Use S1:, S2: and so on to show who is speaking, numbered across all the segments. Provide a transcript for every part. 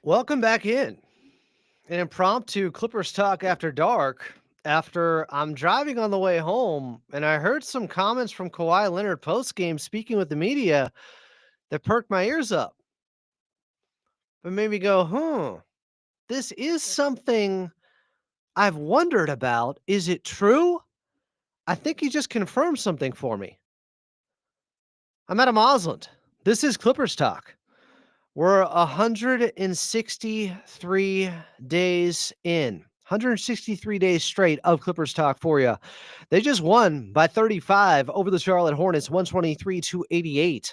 S1: Welcome back in. An impromptu Clippers talk after dark. After I'm driving on the way home, and I heard some comments from Kawhi Leonard post game speaking with the media that perked my ears up. But made me go, this is something I've wondered about. Is it true? I think he just confirmed something for me. I'm Adam Osland. This is Clippers Talk. We're 163 days in. 163 days straight of Clippers talk for you. They just won by 35 over the Charlotte Hornets, 123-88.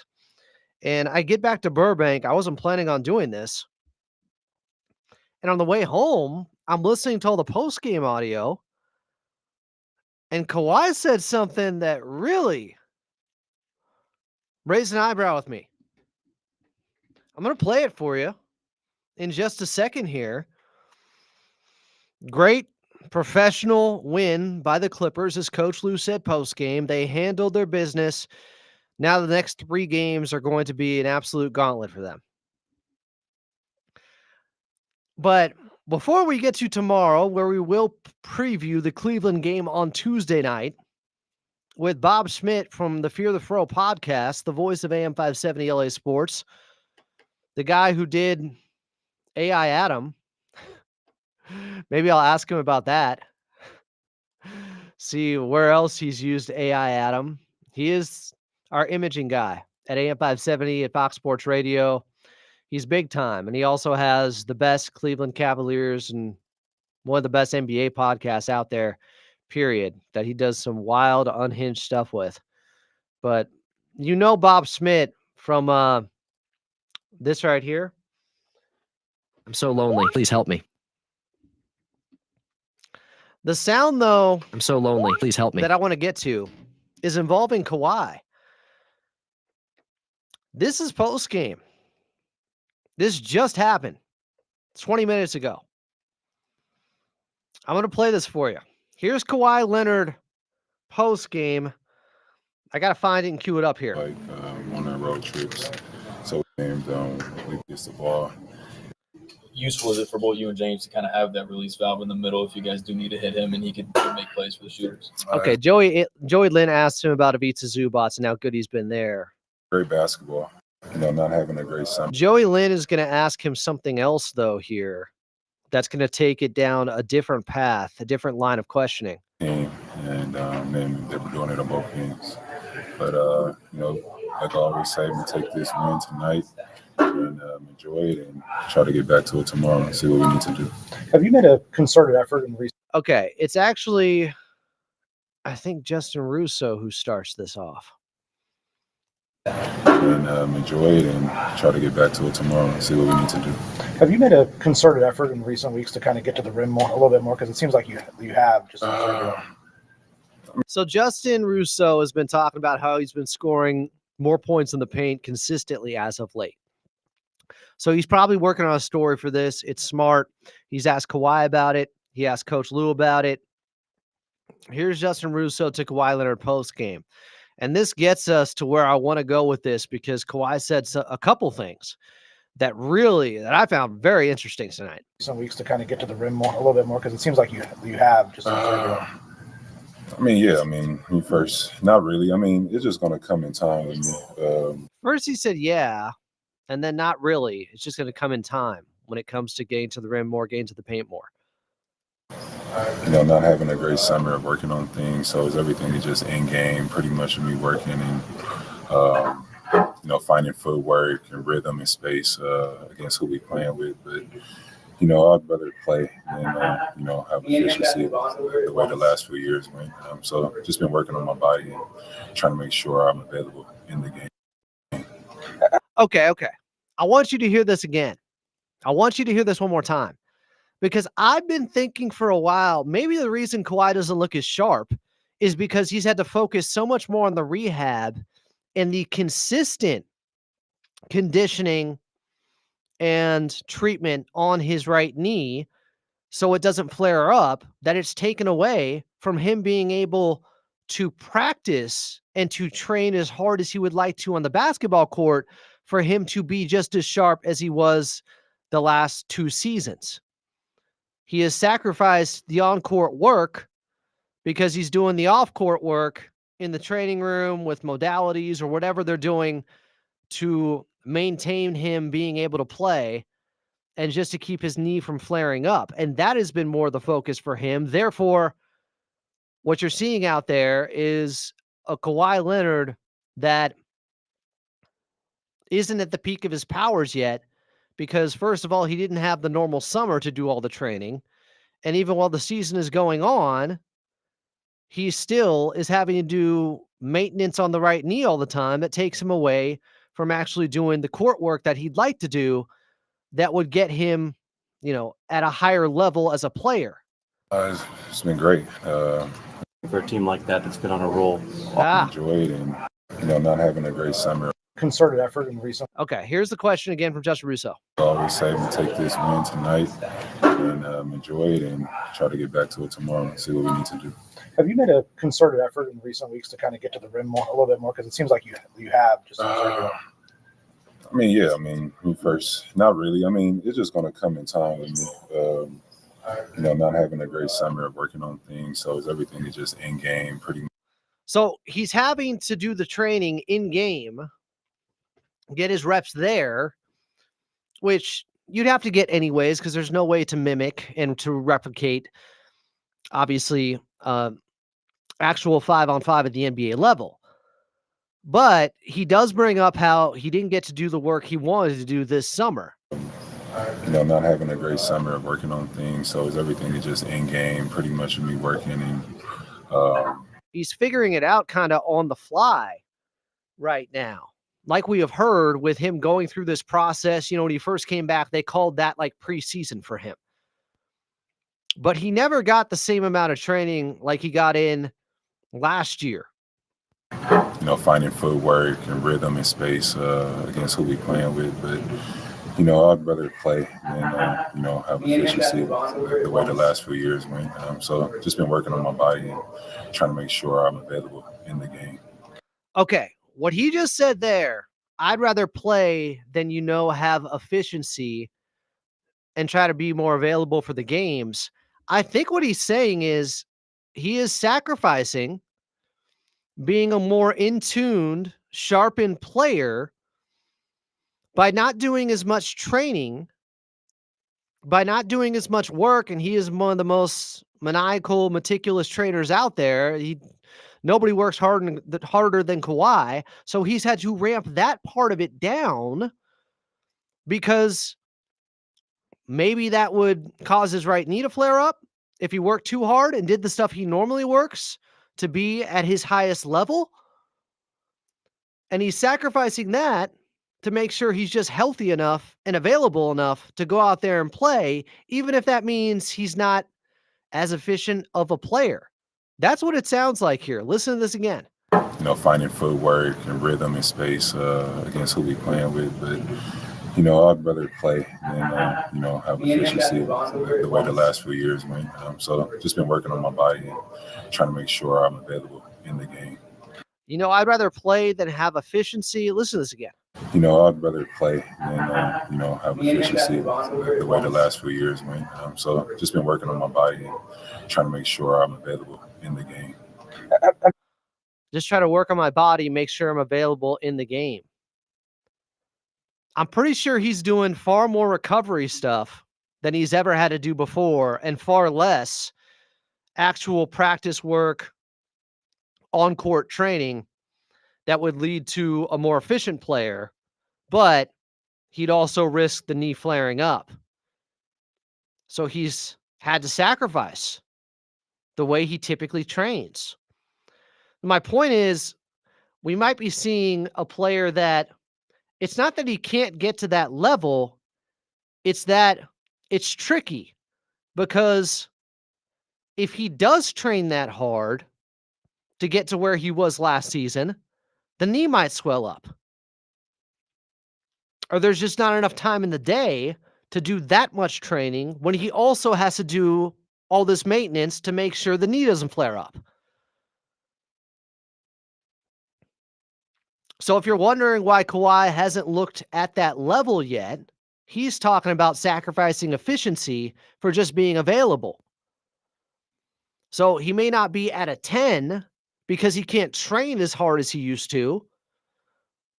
S1: And I get back to Burbank. I wasn't planning on doing this. And on the way home, I'm listening to all the post-game audio. And Kawhi said something that really raised an eyebrow with me. I'm going to play it for you in just a second here. Great professional win by the Clippers, as Coach Lou said post-game. They handled their business. Now the next 3 games are going to be an absolute gauntlet for them. But before we get to tomorrow, where we will preview the Cleveland game on Tuesday night with Bob Schmidt from the Fear the Fro podcast, the voice of AM 570 LA Sports, the guy who did AI Adam. Maybe I'll ask him about that. See where else he's used AI Adam. He is our imaging guy at AM 570 at Fox Sports Radio. He's big time. And he also has the best Cleveland Cavaliers and one of the best NBA podcasts out there, period, that he does some wild, unhinged stuff with. But you know Bob Schmidt from this right here. I'm so lonely. Please help me. The sound, though, I'm so lonely. Please help me. That I want to get to is involving Kawhi. This is post game. This just happened 20 minutes ago. I'm going to play this for you. Here's Kawhi Leonard post game. I got to find it and cue it up here.
S2: Like on our road trips, so games we gets the ball.
S3: Useful is it for both you and James to kind of have that release valve in the middle if you guys do need to hit him and he can make plays for the shooters?
S1: Okay, Joey Lynn asked him about Ivica Zubats and how good he's been there.
S2: Great basketball. Not having a great summer.
S1: Joey Lynn is going to ask him something else, though, here that's going to take it down a different path, a different line of questioning.
S2: And then they were doing it on both ends. But, like I always say, we take this win tonight and enjoy it and try to get back to it tomorrow and see what we need to do.
S4: Have you made a concerted effort in recent?
S1: Okay, it's actually, I think, Justin Russo who starts this off.
S2: And enjoy it and try to get back to it tomorrow and see what we need to do.
S4: Have you made a concerted effort in recent weeks to kind of get to the rim a little bit more? Because it seems like you have just.
S1: So Justin Russo has been talking about how he's been scoring more points in the paint consistently as of late. So he's probably working on a story for this. It's smart. He's asked Kawhi about it. He asked Coach Lou about it. Here's Justin Russo to Kawhi Leonard post game. And this gets us to where I want to go with this because Kawhi said a couple things that I found very interesting tonight.
S4: Some weeks to kind of get to the rim a little bit more because it seems like you have just.
S2: First, not really. It's just going to come in time with me.
S1: First, he said, yeah, and then not really. It's just going to come in time when it comes to getting to the rim more, getting to the paint more.
S2: Not having a great summer of working on things. So it's everything is just in game, pretty much me working and, finding footwork and rhythm and space against who we playing with. But, I'd rather play than, have efficiency the way the last few years went. So just been working on my body and trying to make sure I'm available in the game.
S1: Okay. I want you to hear this again. I want you to hear this one more time. Because I've been thinking for a while, maybe the reason Kawhi doesn't look as sharp is because he's had to focus so much more on the rehab and the consistent conditioning and treatment on his right knee so it doesn't flare up, that it's taken away from him being able to practice and to train as hard as he would like to on the basketball court for him to be just as sharp as he was the last 2 seasons. He has sacrificed the on-court work because he's doing the off-court work in the training room with modalities or whatever they're doing to maintain him being able to play and just to keep his knee from flaring up. And that has been more the focus for him. Therefore, what you're seeing out there is a Kawhi Leonard that isn't at the peak of his powers yet because, first of all, he didn't have the normal summer to do all the training. And even while the season is going on, he still is having to do maintenance on the right knee all the time that takes him away from actually doing the court work that he'd like to do that would get him, at a higher level as a player.
S2: It's been great.
S5: For a team like that that's been on a roll.
S2: Enjoyed and, not having a great summer.
S4: Concerted effort in recent.
S1: Okay, here's the question again from Justin Russo.
S2: I always say we take this win tonight and enjoy it and try to get back to it tomorrow and see what we need to do.
S4: Have you made a concerted effort in recent weeks to kind of get to the rim a little bit more? Because it seems like you have. Just
S2: first, not really. It's just going to come in time with me. Not having a great summer, working on things. So everything is just in game pretty much.
S1: So he's having to do the training in game, get his reps there, which you'd have to get anyways because there's no way to mimic and to replicate, obviously, actual 5-on-5 at the NBA level. But he does bring up how he didn't get to do the work he wanted to do this summer.
S2: Not having a great summer, working on things. So everything is just in game pretty much with me working. And
S1: he's figuring it out kind of on the fly right now. Like we have heard with him going through this process, when he first came back, they called that like preseason for him. But he never got the same amount of training like he got in last year.
S2: Finding footwork and rhythm and space against who we playing with. But, I'd rather play than, have efficiency the way the last few years went. So just been working on my body and trying to make sure I'm available in the game.
S1: Okay. What he just said there, I'd rather play than, have efficiency and try to be more available for the games. I think what he's saying is he is sacrificing being a more in-tuned, sharpened player by not doing as much training, by not doing as much work, and he is one of the most maniacal, meticulous trainers out there. Nobody works harder than Kawhi, so he's had to ramp that part of it down because maybe that would cause his right knee to flare up if he worked too hard and did the stuff he normally works to be at his highest level. And he's sacrificing that to make sure he's just healthy enough and available enough to go out there and play, even if that means he's not as efficient of a player. That's what it sounds like here. Listen to this again.
S2: Finding footwork and rhythm and space against who we playing with. But, I'd rather play than, have efficiency the way the last few years went. So just been working on my body and trying to make sure I'm available in the game.
S1: I'd rather play than have efficiency. Listen to this again.
S2: I'd rather play than, have efficiency the way the last few years went. So just been working on my body and trying to make sure I'm available in the game.
S1: Just try to work on my body, make sure I'm available in the game. I'm pretty sure he's doing far more recovery stuff than he's ever had to do before and far less actual practice work, on-court training that would lead to a more efficient player, but he'd also risk the knee flaring up. So he's had to sacrifice the way he typically trains. My point is, we might be seeing a player that it's not that he can't get to that level, it's that it's tricky because if he does train that hard to get to where he was last season, the knee might swell up. Or there's just not enough time in the day to do that much training when he also has to do all this maintenance to make sure the knee doesn't flare up. So if you're wondering why Kawhi hasn't looked at that level yet, He's talking about sacrificing efficiency for just being available. So he may not be at a 10 because he can't train as hard as he used to,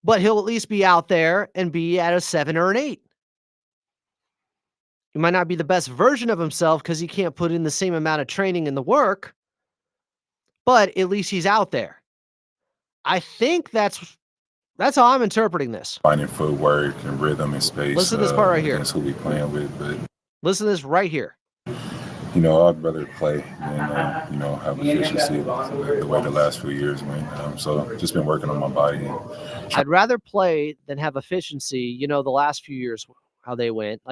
S1: but he'll at least be out there and be at a 7 or an 8. He might not be the best version of himself because he can't put in the same amount of training and the work, but at least he's out there. I think that's how I'm interpreting this.
S2: Finding footwork and rhythm and space.
S1: Listen to this part right here.
S2: Against who we playing with, but
S1: Listen to this right here.
S2: I'd rather play than have efficiency the way the last few years went. So just been working on my body.
S1: I'd rather play than have efficiency. The last few years how they went.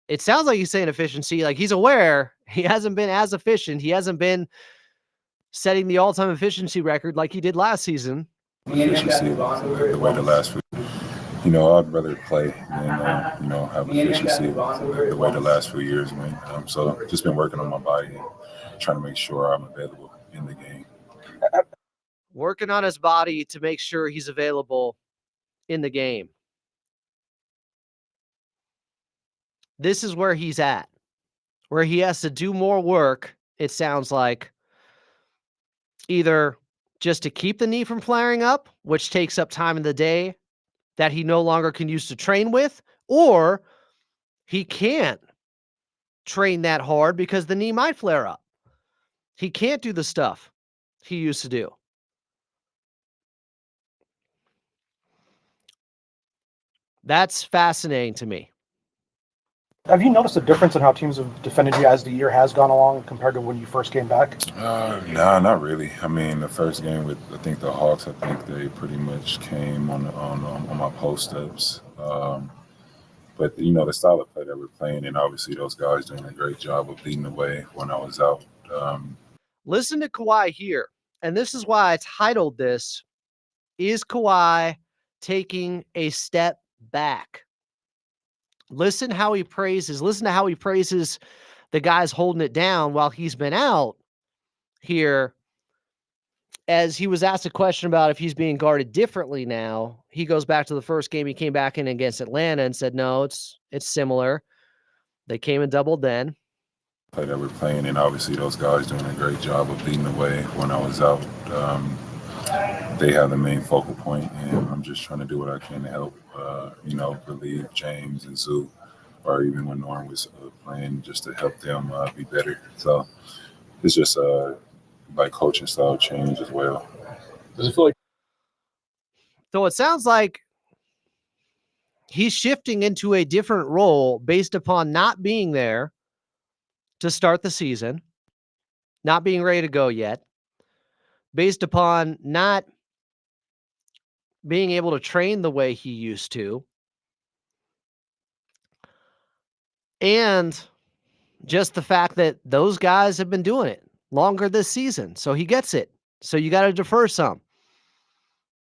S1: It sounds like he's saying efficiency. Like he's aware he hasn't been as efficient. He hasn't been setting the all-time efficiency record like he did last season.
S2: Efficiency the way the last few. I'd rather play than have efficiency the way the last few years went. So just been working on my body and trying to make sure I'm available in the game.
S1: Working on his body to make sure he's available in the game. This is where he's at, where he has to do more work, it sounds like, either just to keep the knee from flaring up, which takes up time in the day that he no longer can use to train with, or he can't train that hard because the knee might flare up. He can't do the stuff he used to do. That's fascinating to me.
S4: Have you noticed a difference in how teams have defended you as the year has gone along compared to when you first came back?
S2: No, not really. I mean, the first game with the Hawks, I think they pretty much came on my post ups. But the style of play that we're playing, and obviously those guys doing a great job of leading the way when I was out.
S1: Listen to Kawhi here, and this is why I titled this, "Is Kawhi taking a step back?" Listen to how he praises the guys holding it down while he's been out here. As he was asked a question about if he's being guarded differently now, he goes back to the first game he came back in against Atlanta and said, no, it's similar. They came and doubled then.
S2: Play that we're playing, and obviously those guys doing a great job of leading the way when I was out. They have the main focal point, and I'm just trying to do what I can to help, relieve James and Zoo, or even when Norm was playing, just to help them be better. So it's just coaching style change as well.
S3: Does it feel like?
S1: So it sounds like he's shifting into a different role based upon not being there to start the season, not being ready to go yet, based upon not being able to train the way he used to, and just the fact that those guys have been doing it longer this season. So he gets it. So you got to defer some.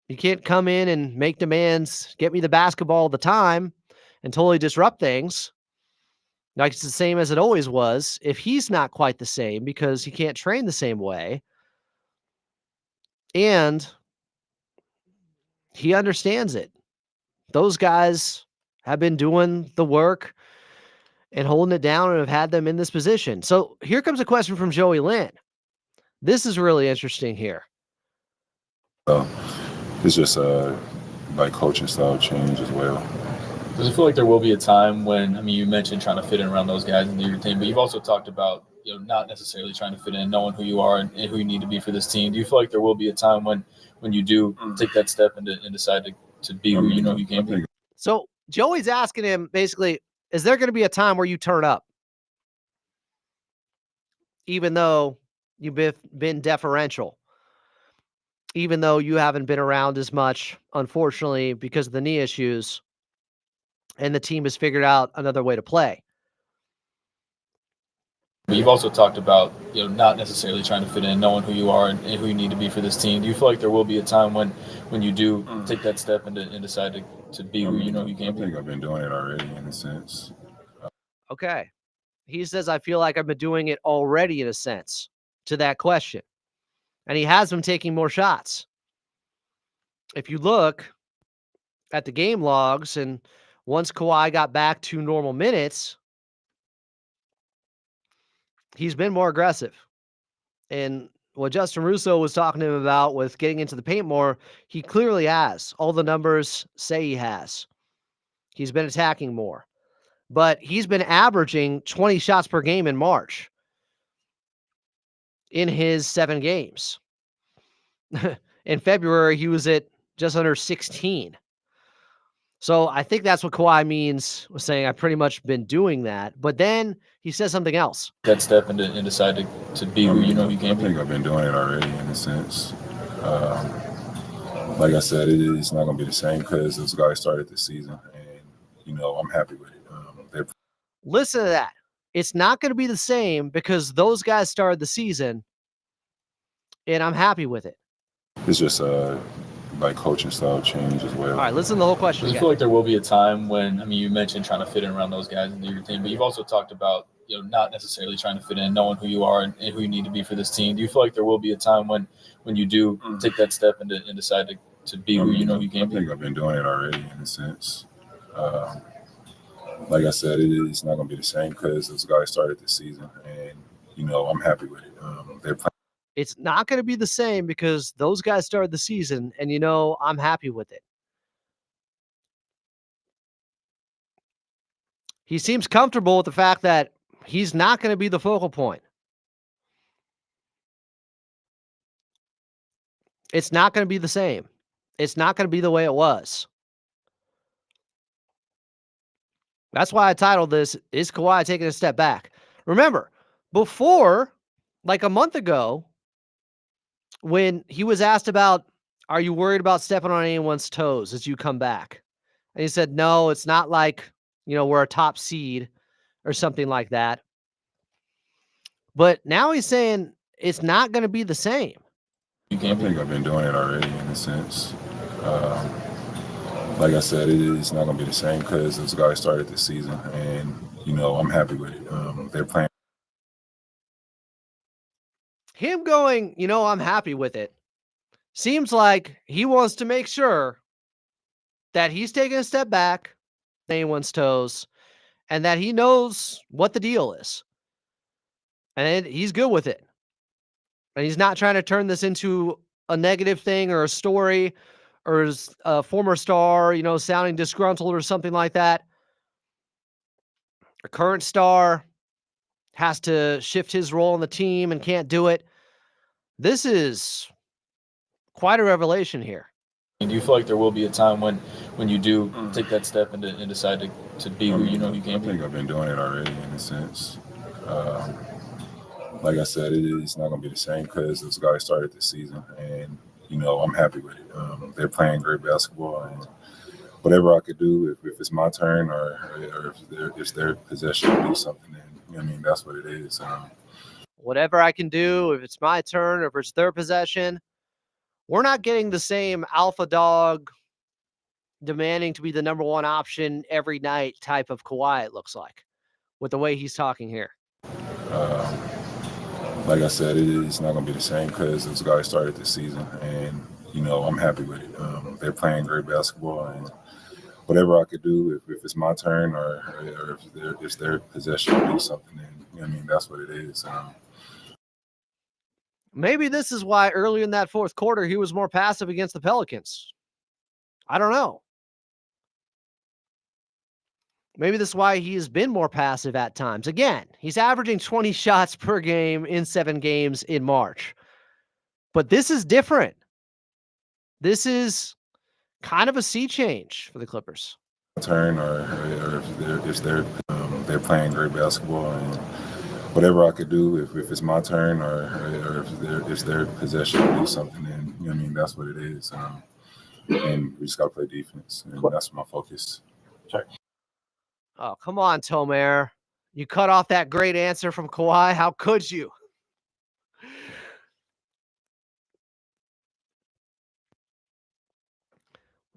S1: You can't come in and make demands, get me the basketball all the time, and totally disrupt things. Like it's the same as it always was. If he's not quite the same because he can't train the same way, and he understands it. Those guys have been doing the work and holding it down and have had them in this position. So here comes a question from Joey Lynn. This is really interesting here.
S2: It's just coaching style change as well.
S3: Does it feel like there will be a time when, you mentioned trying to fit in around those guys in your team, but you've also talked about, not necessarily trying to fit in, knowing who you are and who you need to be for this team. Do you feel like there will be a time when you do take that step and decide to be who you know you can be?
S1: So Joey's asking him basically, is there going to be a time where you turn up? Even though you've been deferential, even though you haven't been around as much, unfortunately, because of the knee issues, and the team has figured out another way to play.
S3: But you've also talked about, not necessarily trying to fit in, knowing who you are and who you need to be for this team. Do you feel like there will be a time when you do take that step and decide to be who you know you can be?
S2: I think I've been doing it already in a sense.
S1: Okay. He says, I feel like I've been doing it already in a sense to that question. And he has been taking more shots. If you look at the game logs and once Kawhi got back to normal minutes, he's been more aggressive. And what Justin Russo was talking to him about with getting into the paint more, he clearly has. All the numbers say he has. He's been attacking more. But he's been averaging 20 shots per game in March in his 7 games. In February, he was at just under 16. So I think that's what Kawhi means was saying, I've pretty much been doing that. But then he says something else.
S3: That step and decide to be who you know you
S2: I
S3: can be.
S2: think I've been doing it already in a sense. Like I said, it's not going to be the same because those guys started the season, and I'm happy with it.
S1: Listen to that. It's not going to be the same because those guys started the season, and I'm happy with it.
S2: It's just like coaching style change as well.
S1: All right, listen to the whole question
S3: Does it
S1: again.
S3: feel like there will be a time when, you mentioned trying to fit in around those guys into your team, but you've also talked about, not necessarily trying to fit in, knowing who you are and who you need to be for this team. Do you feel like there will be a time when you do take that step and decide to be who you know you can be?
S2: I think I've been doing it already in a sense. Like I said, it's not going to be the same because those guys started the season, and I'm happy with it. They're playing.
S1: It's not going to be the same because those guys started the season, and I'm happy with it. He seems comfortable with the fact that he's not going to be the focal point. It's not going to be the same. It's not going to be the way it was. That's why I titled this, Is Kawhi Taking a Step Back? Remember, before, like a month ago, when he was asked about, are you worried about stepping on anyone's toes as you come back? And he said, no, it's not like, we're a top seed or something like that. But now he's saying it's not going to be the same.
S2: I think I've been doing it already in a sense. Like I said, it's not going to be the same because those guys started the season, and I'm happy with it. They're playing.
S1: Him going, I'm happy with it, seems like he wants to make sure that he's taking a step back, anyone's toes, and that he knows what the deal is. And he's good with it. And he's not trying to turn this into a negative thing or a story or as a former star, sounding disgruntled or something like that. A current star has to shift his role on the team and can't do it. This is quite a revelation here.
S3: Do you feel like there will be a time when you do take that step and decide to be who you know you can be?
S2: I think I've been doing it already in a sense. Like I said, it's not going to be the same because those guys started the season, and I'm happy with it. They're playing great basketball, and whatever I could do, if it's my turn or if it's their possession to do something, then that's what it is.
S1: Whatever I can do, if it's my turn or if it's their possession, we're not getting the same alpha dog demanding to be the number one option every night type of Kawhi, it looks like, with the way he's talking here.
S2: Like I said, it's not going to be the same because those guys started the season, and I'm happy with it. They're playing great basketball, and whatever I could do, if it's my turn or if it's their possession to do something, then that's what it is.
S1: Maybe this is why early in that fourth quarter he was more passive against the Pelicans. I don't know. Maybe this is why he has been more passive at times. Again, he's averaging 20 shots per game in 7 games in March. But this is different. This is kind of a sea change for the Clippers.
S2: Turn or if they're playing great basketball, and whatever I could do, if it's my turn or if it's their possession to do something, then that's what it is. And we just got to play defense, and that's my focus.
S4: Sorry.
S1: Oh, come on, Tomer. You cut off that great answer from Kawhi. How could you?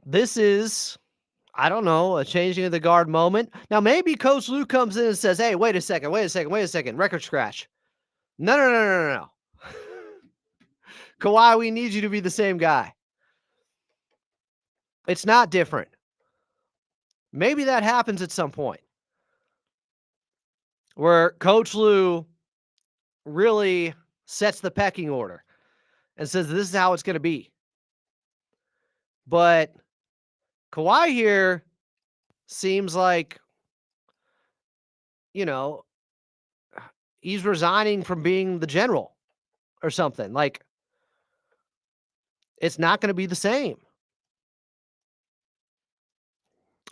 S1: This is, I don't know, a changing of the guard moment. Now, maybe Coach Lue comes in and says, hey, wait a second. Record scratch. No. Kawhi, we need you to be the same guy. It's not different. Maybe that happens at some point where Coach Lou really sets the pecking order and says this is how it's going to be. But Kawhi here seems like, you know, he's resigning from being the general or something. Like, it's not going to be the same.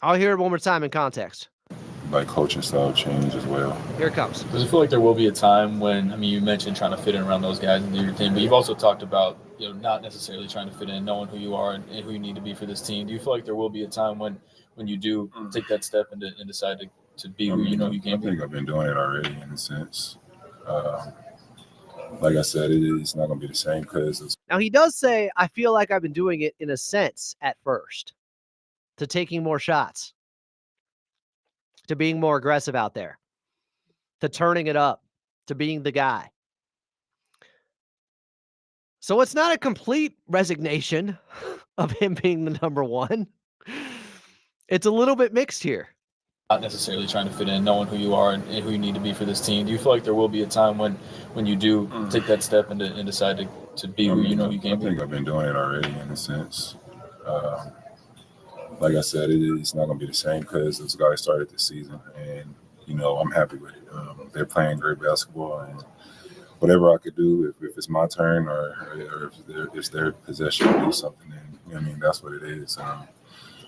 S1: I'll hear it one more time in context.
S2: Like coaching style change as well.
S1: Here it comes.
S3: Does it feel like there will be a time when, I mean, you mentioned trying to fit in around those guys into your team, but you've also talked about, not necessarily trying to fit in, knowing who you are and who you need to be for this team. Do you feel like there will be a time when you do take that step and decide to be who you know you can be?
S2: I think I've been doing it already in a sense. Like I said, it's not going to be the same because
S1: Now, he does say, I feel like I've been doing it in a sense at first, to taking more shots, to being more aggressive out there, to turning it up, to being the guy. So it's not a complete resignation of him being the number one. It's a little bit mixed here.
S3: Not necessarily trying to fit in, knowing who you are and who you need to be for this team. Do you feel like there will be a time when you do take that step and decide to be who you know you can be?
S2: I think I've been doing it already in a sense. Like I said, it's not going to be the same because those guys started the season, and I'm happy with it. They're playing great basketball, and whatever I could do, if it's my turn or if it's their possession to do something, then that's what it is.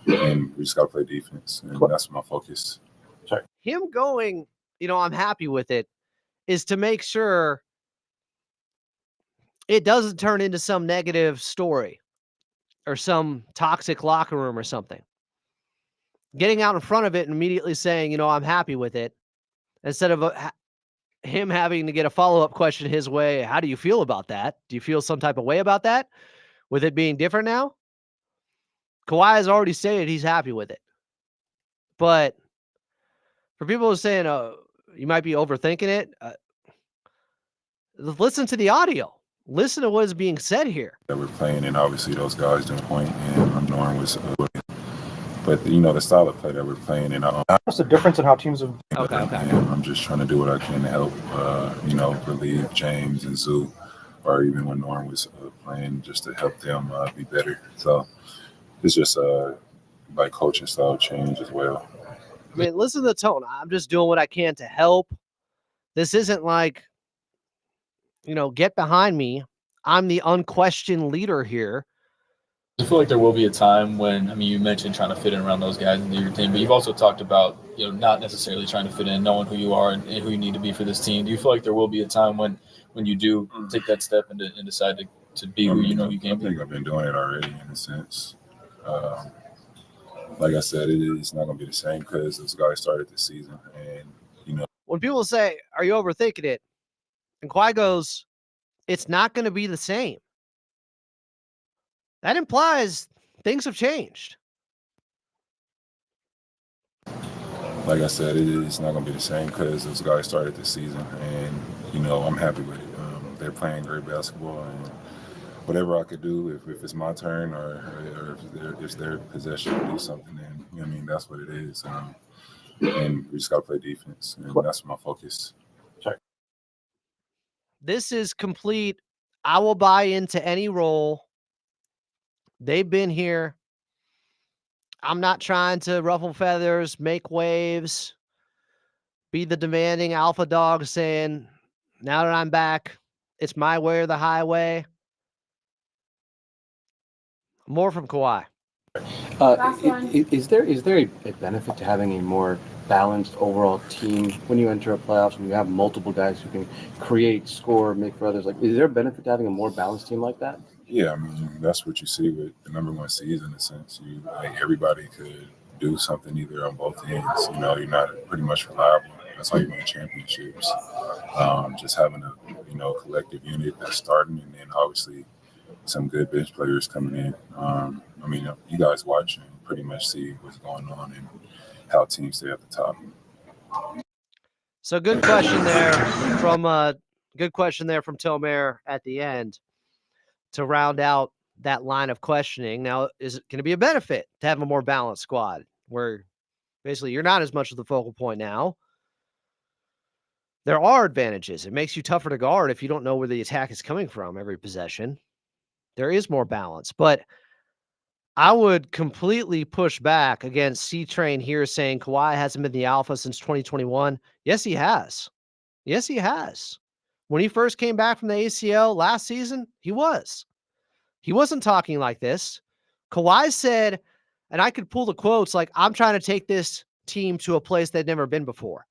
S2: And we just got to play defense, and that's my focus.
S1: Him going, I'm happy with it, is to make sure it doesn't turn into some negative story or some toxic locker room or something. Getting out in front of it and immediately saying, I'm happy with it, instead of him having to get a follow-up question his way. How do you feel about that? Do you feel some type of way about that with it being different now? Kawhi has already stated he's happy with it. But for people who are saying, you might be overthinking it, listen to the audio. Listen to what is being said here.
S2: That we're playing, and obviously those guys doing point, and I'm knowing what's but the style of play that we're playing, and
S4: what's the difference in how teams have?
S1: Okay.
S2: And I'm just trying to do what I can to help, relieve James and Zoo, or even when Norm was playing, just to help them be better. So it's just by coaching style change as well.
S1: I mean, listen to the tone. I'm just doing what I can to help. This isn't like, get behind me. I'm the unquestioned leader here.
S3: I feel like there will be a time when, I mean, you mentioned trying to fit in around those guys into your team, but you've also talked about, not necessarily trying to fit in, knowing who you are and who you need to be for this team. Do you feel like there will be a time when you do take that step and decide to be who you know you can be?
S2: I think I've been doing it already in a sense. Like I said, it's not going to be the same because those guys started the season, and
S1: when people say, are you overthinking it? And Kawhi goes, it's not going to be the same. That implies things have changed.
S2: Like I said, it's not going to be the same because those guys started the season, and I'm happy with it. They're playing great basketball, and whatever I could do, if it's my turn or if it's their possession to do something, then that's what it is. And we just got to play defense, and that's my focus.
S1: This is complete. I will buy into any role. They've been here. I'm not trying to ruffle feathers, make waves, be the demanding alpha dog saying, now that I'm back, it's my way or the highway. More from Kawhi.
S5: Is there a benefit to having a more balanced overall team when you enter a playoffs, when you have multiple guys who can create, score, make for others? Like, is there a benefit to having a more balanced team like that?
S2: Yeah, I mean, that's what you see with the number one seed in a sense. Everybody could do something either on both ends. You're not pretty much reliable. That's how you win championships. Just having a collective unit that's starting, and then obviously some good bench players coming in. You guys watch and pretty much see what's going on and how teams stay at the top.
S1: So good question there from Tomer at the end to round out that line of questioning. Now, is it going to be a benefit to have a more balanced squad where Basically, you're not as much of the focal point now. There are advantages. It makes you tougher to guard if you don't know where the attack is coming from every possession. There is more balance, but I would completely push back against C-Train here saying Kawhi hasn't been the alpha since 2021. Yes, he has. Yes, he has. When he first came back from the ACL last season, he was. He wasn't talking like this. Kawhi said, and I could pull the quotes like, I'm trying to take this team to a place they'd never been before.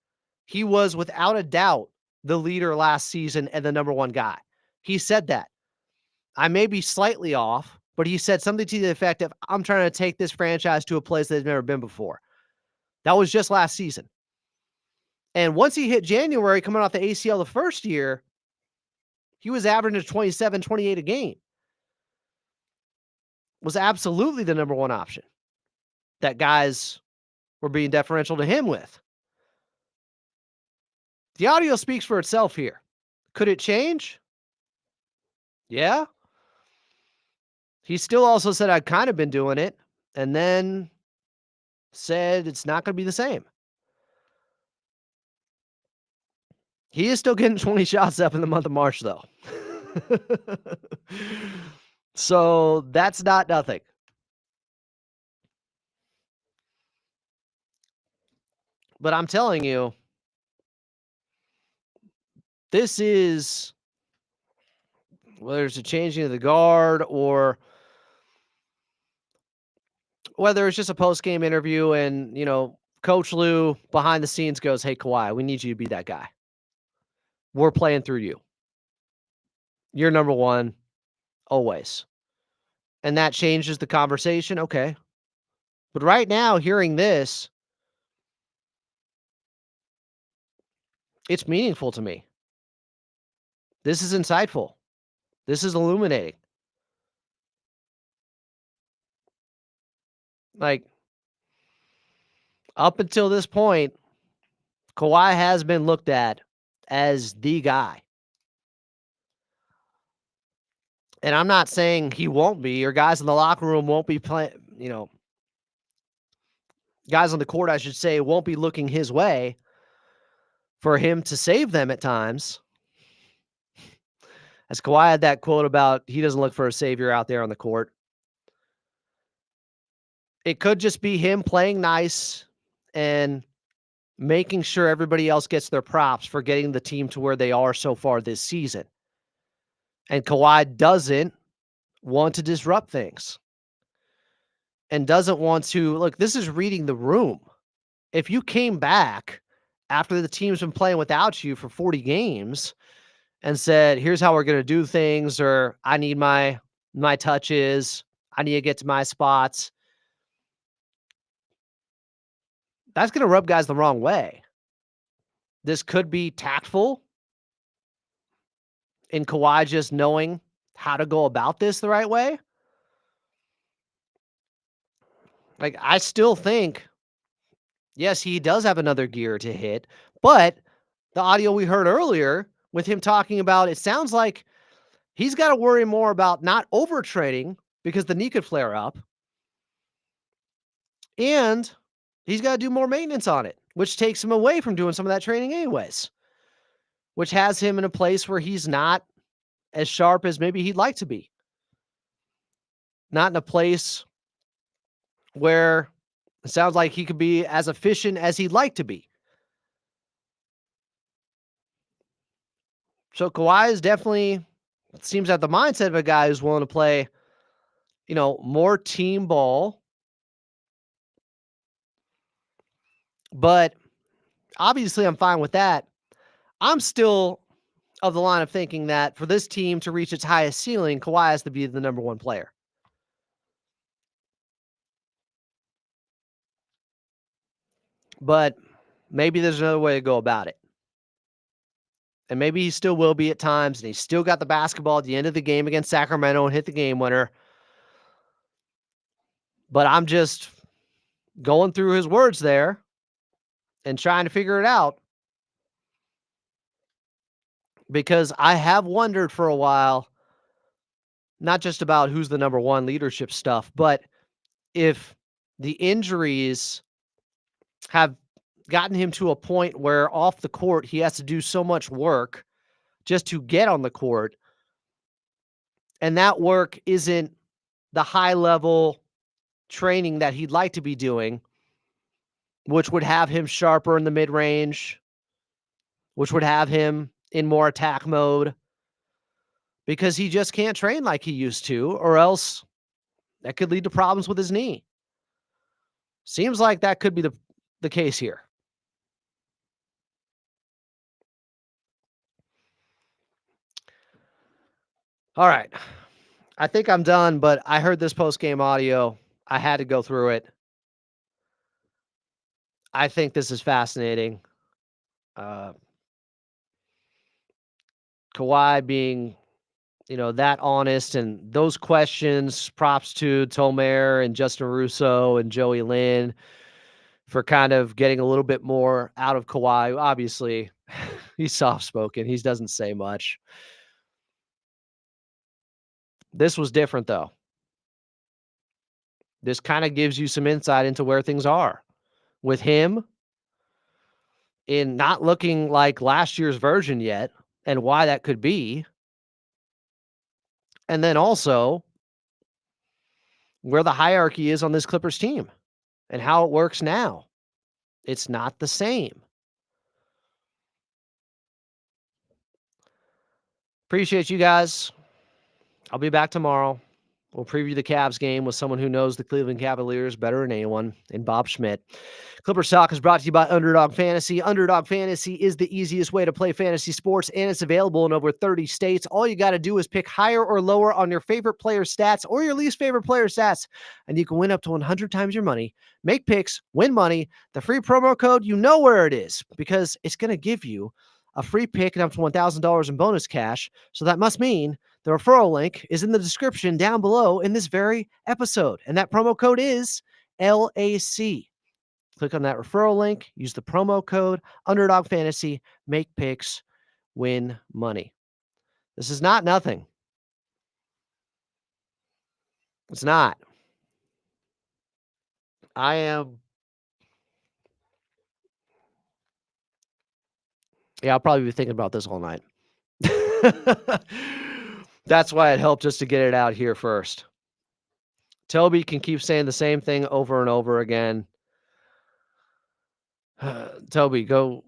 S1: He was without a doubt the leader last season and the number one guy. He said that. I may be slightly off, but he said something to the effect of, I'm trying to take this franchise to a place they've never been before. That was just last season. And once he hit January coming off the ACL the first year, he was averaging 27, 28 a game. Was absolutely the number one option that guys were being deferential to him with. The audio speaks for itself here. Could it change? Yeah. He still also said, I've kind of been doing it, and then said it's not going to be the same. He is still getting 20 shots up in the month of March, though. So that's not nothing. But I'm telling you, this is, whether it's a changing of the guard or whether it's just a post-game interview and, Coach Lou behind the scenes goes, hey, Kawhi, we need you to be that guy. We're playing through you. You're number one, always. And that changes the conversation. Okay. But right now, hearing this, it's meaningful to me. This is insightful. This is illuminating. Like, up until this point, Kawhi has been looked at as the guy. And I'm not saying he won't be, or guys in the locker room won't be playing, guys on the court, I should say, won't be looking his way for him to save them at times. As Kawhi had that quote about he doesn't look for a savior out there on the court. It could just be him playing nice and making sure everybody else gets their props for getting the team to where they are so far this season. And Kawhi doesn't want to disrupt things and doesn't want to, look, this is reading the room. If you came back after the team's been playing without you for 40 games and said, here's how we're going to do things, or I need my touches, I need to get to my spots, that's going to rub guys the wrong way. This could be tactful in Kawhi just knowing how to go about this the right way. Like, I still think, yes, he does have another gear to hit, but the audio we heard earlier with him talking about, it sounds like he's got to worry more about not overtraining because the knee could flare up. And he's got to do more maintenance on it, which takes him away from doing some of that training anyways, which has him in a place where he's not as sharp as maybe he'd like to be. Not in a place where it sounds like he could be as efficient as he'd like to be. So Kawhi is definitely, it seems to have the mindset of a guy who's willing to play, more team ball. But obviously I'm fine with that. I'm still of the line of thinking that for this team to reach its highest ceiling, Kawhi has to be the number one player. But maybe there's another way to go about it. And maybe he still will be at times, and he's still got the basketball at the end of the game against Sacramento and hit the game winner. But I'm just going through his words there and trying to figure it out. Because I have wondered for a while, not just about who's the number one leadership stuff, but if the injuries have gotten him to a point where off the court, he has to do so much work just to get on the court. And that work isn't the high level training that he'd like to be doing, which would have him sharper in the mid range, which would have him in more attack mode, because he just can't train like he used to, or else that could lead to problems with his knee. Seems like that could be the case here. All right. I think I'm done, but I heard this post-game audio. I had to go through it. I think this is fascinating. Kawhi being, that honest, and those questions, props to Tomer and Justin Russo and Joey Lynn for kind of getting a little bit more out of Kawhi. Obviously, he's soft-spoken. He doesn't say much. This was different, though. This kind of gives you some insight into where things are with him in not looking like last year's version yet and why that could be. And then also where the hierarchy is on this Clippers team and how it works now. It's not the same. Appreciate you guys. I'll be back tomorrow. We'll preview the Cavs game with someone who knows the Cleveland Cavaliers better than anyone, in Bob Schmidt. Clippers Talk is brought to you by Underdog Fantasy. Underdog Fantasy is the easiest way to play fantasy sports, and it's available in over 30 states. All you got to do is pick higher or lower on your favorite player stats or your least favorite player stats, and you can win up to 100 times your money, make picks, win money. The free promo code, you know where it is, because it's going to give you a free pick and up to $1,000 in bonus cash. So that must mean the referral link is in the description down below in this very episode. And that promo code is LAC. Click on that referral link, use the promo code Underdog Fantasy, make picks, win money. This is not nothing. It's not. I'll probably be thinking about this all night. That's why it helped just to get it out here first. Toby can keep saying the same thing over and over again. Toby, you're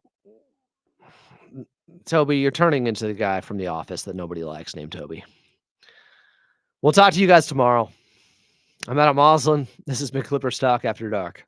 S1: turning into the guy from The Office that nobody likes named Toby. We'll talk to you guys tomorrow. I'm Adam Moslin. This has been Clippers Talk After Dark.